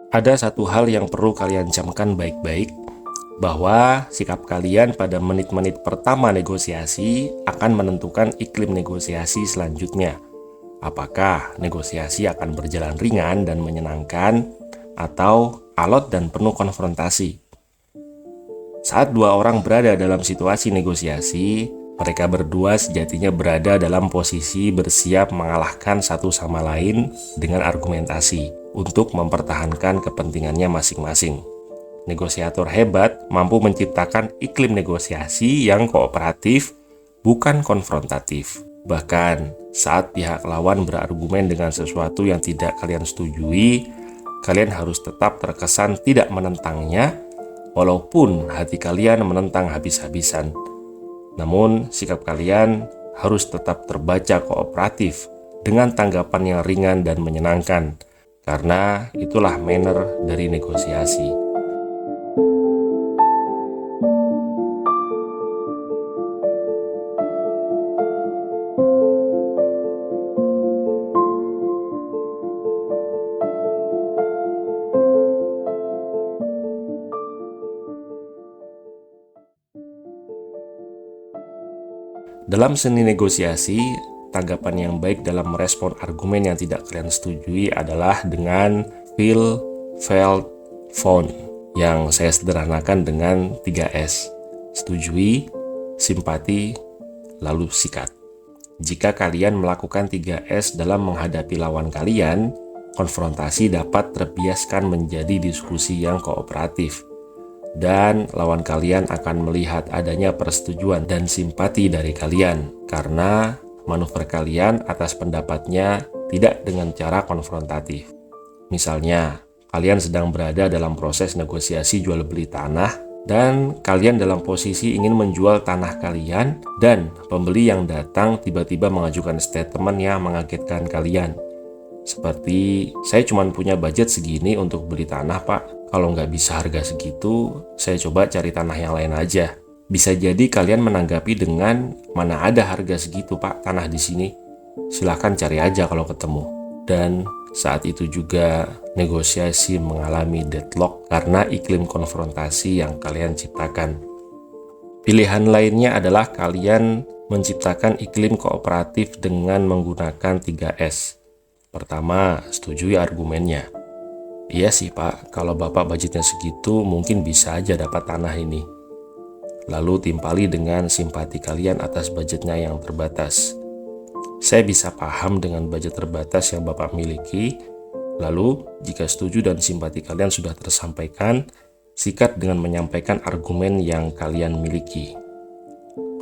Ada satu hal yang perlu kalian camkan baik-baik, bahwa sikap kalian pada menit-menit pertama negosiasi akan menentukan iklim negosiasi selanjutnya. Apakah negosiasi akan berjalan ringan dan menyenangkan, atau alot dan penuh konfrontasi. Saat dua orang berada dalam situasi negosiasi, mereka berdua sejatinya berada dalam posisi bersiap mengalahkan satu sama lain dengan argumentasi untuk mempertahankan kepentingannya masing-masing. Negosiator hebat mampu menciptakan iklim negosiasi yang kooperatif, bukan konfrontatif. Bahkan saat pihak lawan berargumen dengan sesuatu yang tidak kalian setujui, kalian harus tetap terkesan tidak menentangnya, walaupun hati kalian menentang habis-habisan. Namun, sikap kalian harus tetap terbaca kooperatif dengan tanggapan yang ringan dan menyenangkan, karena itulah manner dari negosiasi. Dalam seni negosiasi, tanggapan yang baik dalam merespon argumen yang tidak kalian setujui adalah dengan feel, felt, found, yang saya sederhanakan dengan 3S. Setujui, simpati, lalu sikat. Jika kalian melakukan 3S dalam menghadapi lawan kalian, konfrontasi dapat terbiaskan menjadi diskusi yang kooperatif, dan lawan kalian akan melihat adanya persetujuan dan simpati dari kalian karena manuver kalian atas pendapatnya tidak dengan cara konfrontatif. Misalnya, kalian sedang berada dalam proses negosiasi jual beli tanah dan kalian dalam posisi ingin menjual tanah kalian dan pembeli yang datang tiba-tiba mengajukan statement yang mengagetkan kalian. Seperti, saya cuma punya budget segini untuk beli tanah, Pak. Kalau nggak bisa harga segitu, saya coba cari tanah yang lain aja. Bisa jadi kalian menanggapi dengan, mana ada harga segitu, Pak, tanah di sini. Silahkan cari aja kalau ketemu. Dan saat itu juga negosiasi mengalami deadlock karena iklim konfrontasi yang kalian ciptakan. Pilihan lainnya adalah kalian menciptakan iklim kooperatif dengan menggunakan 3S. Pertama, setujui argumennya. Iya sih Pak, kalau Bapak budgetnya segitu mungkin bisa aja dapat tanah ini. Lalu timpali dengan simpati kalian atas budgetnya yang terbatas. Saya bisa paham dengan budget terbatas yang Bapak miliki. Lalu, jika setuju dan simpati kalian sudah tersampaikan, sikat dengan menyampaikan argumen yang kalian miliki.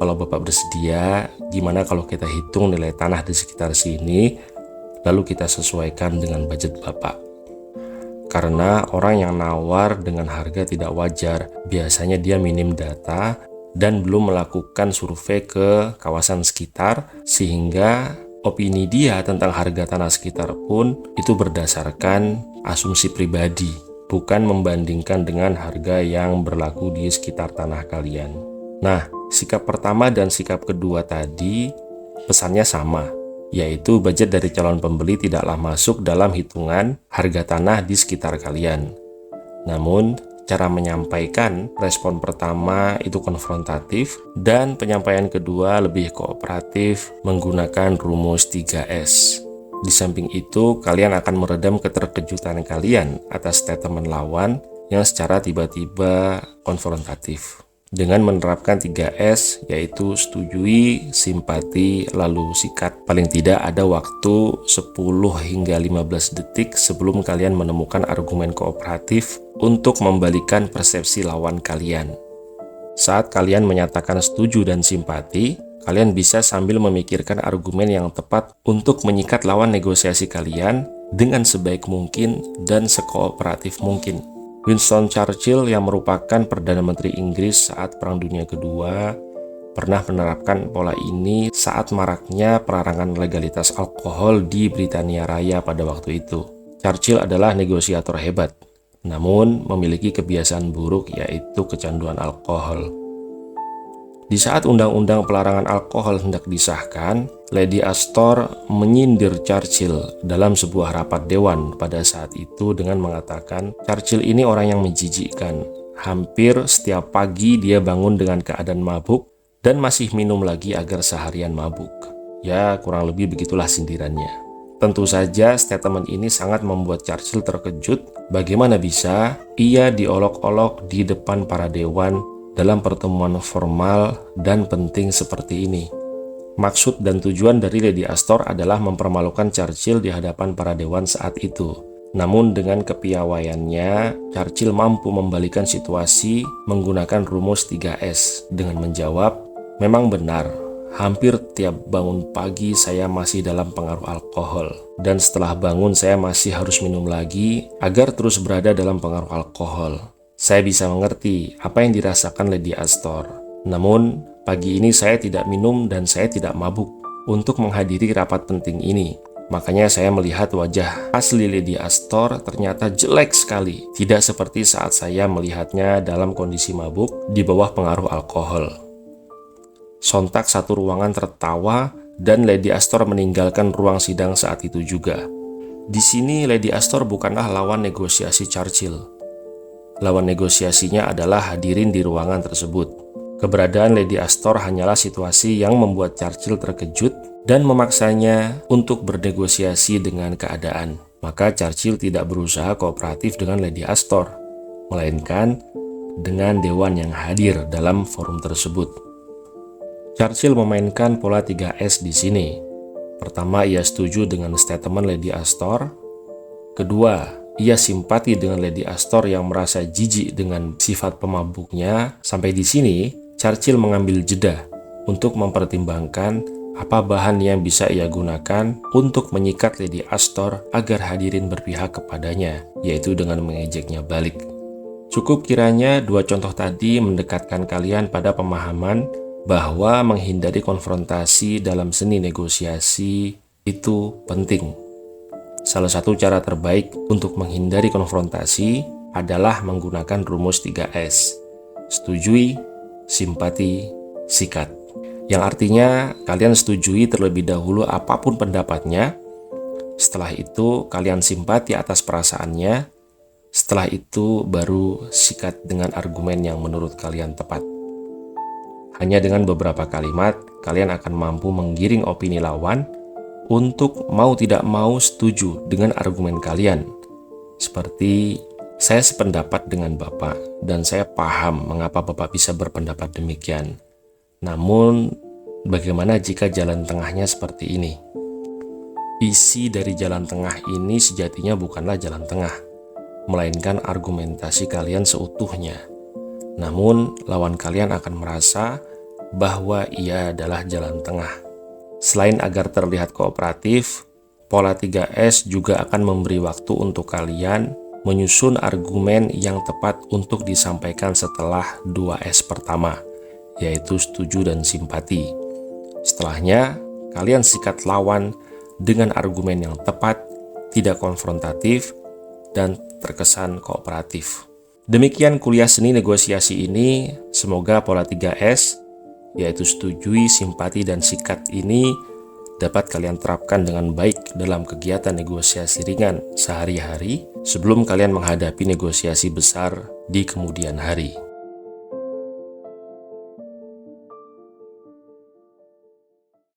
Kalau Bapak bersedia, gimana kalau kita hitung nilai tanah di sekitar sini, lalu kita sesuaikan dengan budget Bapak. Karena orang yang nawar dengan harga tidak wajar, biasanya dia minim data dan belum melakukan survei ke kawasan sekitar, sehingga opini dia tentang harga tanah sekitar pun itu berdasarkan asumsi pribadi, bukan membandingkan dengan harga yang berlaku di sekitar tanah kalian. Nah, sikap pertama dan sikap kedua tadi pesannya sama, yaitu budget dari calon pembeli tidaklah masuk dalam hitungan harga tanah di sekitar kalian. Namun, cara menyampaikan respon pertama itu konfrontatif dan penyampaian kedua lebih kooperatif menggunakan rumus 3S. Di samping itu, kalian akan meredam keterkejutan kalian atas statement lawan yang secara tiba-tiba konfrontatif. Dengan menerapkan 3S, yaitu setujui, simpati, lalu sikat. Paling tidak ada waktu 10 hingga 15 detik sebelum kalian menemukan argumen kooperatif untuk membalikan persepsi lawan kalian. Saat kalian menyatakan setuju dan simpati, kalian bisa sambil memikirkan argumen yang tepat untuk menyikat lawan negosiasi kalian dengan sebaik mungkin dan sekooperatif mungkin. Winston Churchill yang merupakan Perdana Menteri Inggris saat Perang Dunia Kedua pernah menerapkan pola ini saat maraknya pelarangan legalitas alkohol di Britania Raya pada waktu itu. Churchill adalah negosiator hebat, namun memiliki kebiasaan buruk yaitu kecanduan alkohol. Di saat undang-undang pelarangan alkohol hendak disahkan, Lady Astor menyindir Churchill dalam sebuah rapat dewan pada saat itu dengan mengatakan, Churchill ini orang yang menjijikkan. Hampir setiap pagi dia bangun dengan keadaan mabuk dan masih minum lagi agar seharian mabuk. Ya, kurang lebih begitulah sindirannya. Tentu saja statement ini sangat membuat Churchill terkejut. Bagaimana bisa ia diolok-olok di depan para dewan dalam pertemuan formal dan penting seperti ini. Maksud dan tujuan dari Lady Astor adalah mempermalukan Churchill di hadapan para dewan saat itu. Namun dengan kepiawaiannya, Churchill mampu membalikan situasi menggunakan rumus 3S dengan menjawab, memang benar, hampir tiap bangun pagi saya masih dalam pengaruh alkohol. Dan setelah bangun saya masih harus minum lagi agar terus berada dalam pengaruh alkohol. Saya bisa mengerti apa yang dirasakan Lady Astor. Namun, pagi ini saya tidak minum dan saya tidak mabuk untuk menghadiri rapat penting ini. Makanya saya melihat wajah asli Lady Astor ternyata jelek sekali. Tidak seperti saat saya melihatnya dalam kondisi mabuk di bawah pengaruh alkohol. Sontak satu ruangan tertawa dan Lady Astor meninggalkan ruang sidang saat itu juga. Di sini Lady Astor bukanlah lawan negosiasi Churchill. Lawan negosiasinya adalah hadirin di ruangan tersebut. Keberadaan Lady Astor hanyalah situasi yang membuat Churchill terkejut dan memaksanya untuk bernegosiasi dengan keadaan. Maka Churchill tidak berusaha kooperatif dengan Lady Astor, melainkan dengan dewan yang hadir dalam forum tersebut. Churchill memainkan pola 3S di sini. Pertama, ia setuju dengan statement Lady Astor. Kedua, ia simpati dengan Lady Astor yang merasa jijik dengan sifat pemabuknya. Sampai di sini, Churchill mengambil jeda untuk mempertimbangkan apa bahan yang bisa ia gunakan untuk menyikat Lady Astor agar hadirin berpihak kepadanya, yaitu dengan mengejeknya balik. Cukup kiranya dua contoh tadi mendekatkan kalian pada pemahaman bahwa menghindari konfrontasi dalam seni negosiasi itu penting. Salah satu cara terbaik untuk menghindari konfrontasi adalah menggunakan rumus 3S. Setujui, simpati, sikat. Yang artinya kalian setujui terlebih dahulu apapun pendapatnya. Setelah itu kalian simpati atas perasaannya. Setelah itu baru sikat dengan argumen yang menurut kalian tepat. Hanya dengan beberapa kalimat, kalian akan mampu menggiring opini lawan untuk mau tidak mau setuju dengan argumen kalian. Seperti, saya sependapat dengan Bapak dan saya paham mengapa Bapak bisa berpendapat demikian. Namun, bagaimana jika jalan tengahnya seperti ini? Isi dari jalan tengah ini sejatinya bukanlah jalan tengah, melainkan argumentasi kalian seutuhnya. Namun, lawan kalian akan merasa bahwa ia adalah jalan tengah. Selain agar terlihat kooperatif, pola 3S juga akan memberi waktu untuk kalian menyusun argumen yang tepat untuk disampaikan setelah 2S pertama, yaitu setuju dan simpati. Setelahnya, kalian sikat lawan dengan argumen yang tepat, tidak konfrontatif, dan terkesan kooperatif. Demikian kuliah seni negosiasi ini. Semoga pola 3S, yaitu setujui, simpati, dan sikat ini dapat kalian terapkan dengan baik dalam kegiatan negosiasi ringan sehari-hari sebelum kalian menghadapi negosiasi besar di kemudian hari.